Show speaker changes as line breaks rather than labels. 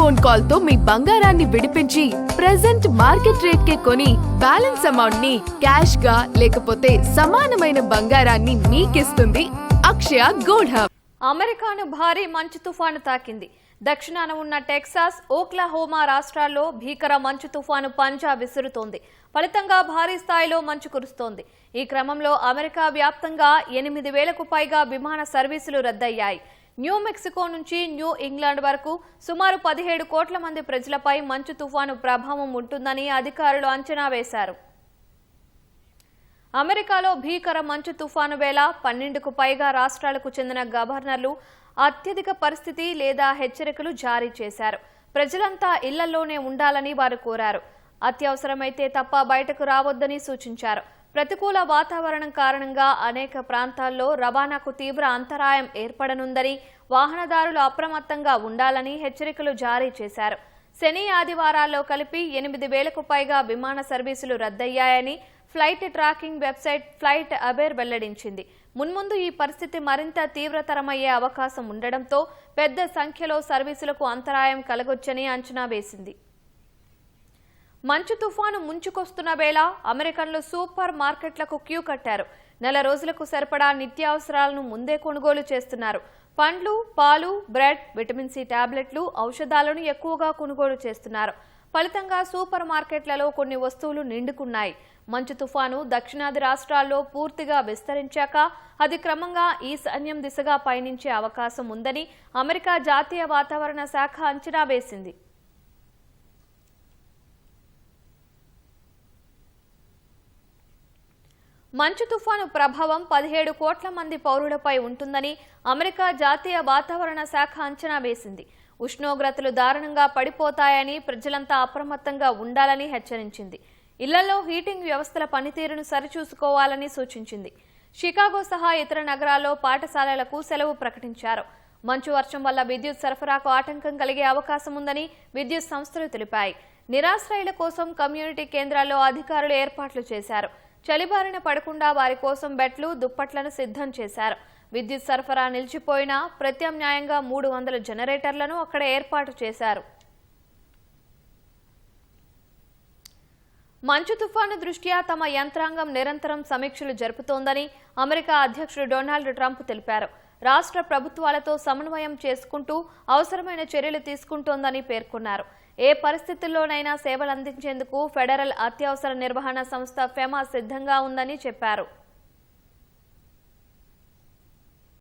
Phone call తో మీ బంగారాన్ని విడిపించి ప్రెజెంట్ మార్కెట్ రేట్ కే కొని బ్యాలెన్స్ అమౌంట్ ని క్యాష్ గా లేకపోతే సమానమైన బంగారాన్ని మీకిస్తుంది అక్షయ గోల్డ్ హబ్.
అమెరికాను భారీ మంచు తుఫాను తాకింది. దక్షిణాన ఉన్న టెక్సాస్, ఓక్లహోమా రాష్ట్రాల్లో భీకర మంచు తుఫాను పంజా విసురుతోంది. ఫలితంగా భారీ స్థాయిలో మంచు కురుస్తోంది. ఈ క్రమంలో అమెరికా వ్యాప్తంగా 8,000కు పైగా విమాన సర్వీసులు రద్దయ్యాయి. న్యూ మెక్సికో నుంచి న్యూ ఇంగ్లాండ్ వరకు సుమారు 17 కోట్ల మంది ప్రజలపై మంచు తుఫాను ప్రభావం ఉంటుందని అధికారులు అంచనా వేశారు. అమెరికాలో భీకర మంచు తుఫాను వేళ 12కు పైగా రాష్ట్రాలకు చెందిన గవర్నర్లు అత్యధిక పరిస్థితి లేదా హెచ్చరికలు జారీ చేశారు. ప్రజలంతా ఇళ్లలోనే ఉండాలని వారు కోరారు. అత్యవసరమైతే తప్ప బయటకు రావద్దని సూచించారు. ప్రతికూల వాతావరణం కారణంగా అనేక ప్రాంతాల్లో రవాణాకు తీవ్ర అంతరాయం ఏర్పడనుందని, వాహనదారులు అప్రమత్తంగా ఉండాలని హెచ్చరికలు జారీ చేశారు. శని, ఆదివారాల్లో కలిపి 8,000కు పైగా విమాన సర్వీసులు రద్దయ్యాయని flight tracking website FlightAware వెల్లడించింది. మున్ముందు ఈ పరిస్థితి మరింత తీవ్రతరమయ్యే అవకాశం ఉండడంతో పెద్ద సంఖ్యలో సర్వీసులకు అంతరాయం కలగొచ్చని అంచనా వేసింది. మంచు తుఫాను ముంచుకొస్తున్న వేళ అమెరికన్లు సూపర్ మార్కెట్లకు క్యూ కట్టారు. నెల రోజులకు సరిపడా నిత్యావసరాలను ముందే కొనుగోలు చేస్తున్నారు. పండ్లు, పాలు, బ్రెడ్, విటమిన్ సి టాబ్లెట్లు, ఔషధాలను ఎక్కువగా కొనుగోలు చేస్తున్నారు. ఫలితంగా సూపర్ మార్కెట్లలో కొన్ని వస్తువులు నిండుకున్నాయి. మంచు తుఫాను దక్షిణాది రాష్ట్రాల్లో పూర్తిగా విస్తరించాక అది క్రమంగా ఈశాన్యం దిశగా పయనించే అవకాశం ఉందని అమెరికా జాతీయ వాతావరణ శాఖ అంచనా వేసింది. మంచు తుఫాను ప్రభావం 17 కోట్ల మంది పౌరులపై ఉంటుందని అమెరికా జాతీయ వాతావరణ శాఖ అంచనా వేసింది. ఉష్ణోగ్రతలు దారుణంగా పడిపోతాయని, ప్రజలంతా అప్రమత్తంగా ఉండాలని హెచ్చరించింది. ఇళ్లలో హీటింగ్ వ్యవస్థల పనితీరును సరిచూసుకోవాలని సూచించింది. షికాగో సహా ఇతర నగరాల్లో పాఠశాలలకు సెలవు ప్రకటించారు. మంచు వర్షం వల్ల విద్యుత్ సరఫరాకు ఆటంకం కలిగే అవకాశం ఉందని విద్యుత్ సంస్థలు తెలిపాయి. నిరాశ్రయుల కోసం కమ్యూనిటీ కేంద్రాల్లో అధికారులు ఏర్పాట్లు చేశారు. చలిబారిన పడకుండా వారి కోసం బెడ్లు, దుప్పట్లను సిద్ధం చేశారు. విద్యుత్ సరఫరా నిలిచిపోయినా ప్రత్యామ్నాయంగా 300 జనరేటర్లను అక్కడ ఏర్పాటు చేశారు. మంచు తుఫాను దృష్ట్యా తమ యంత్రాంగం నిరంతరం సమీక్షలు జరుపుతోందని అమెరికా అధ్యక్షుడు డొనాల్డ్ ట్రంప్ తెలిపారు. రాష్ట్ర ప్రభుత్వాలతో సమన్వయం చేసుకుంటూ అవసరమైన చర్యలు తీసుకుంటోందని పేర్కొన్నారు. ఏ పరిస్థితుల్లోనైనా సేవలందించేందుకు ఫెడరల్ అత్యవసర నిర్వహణ సంస్థ ఫెమా సిద్ధంగా ఉందని చెప్పారు.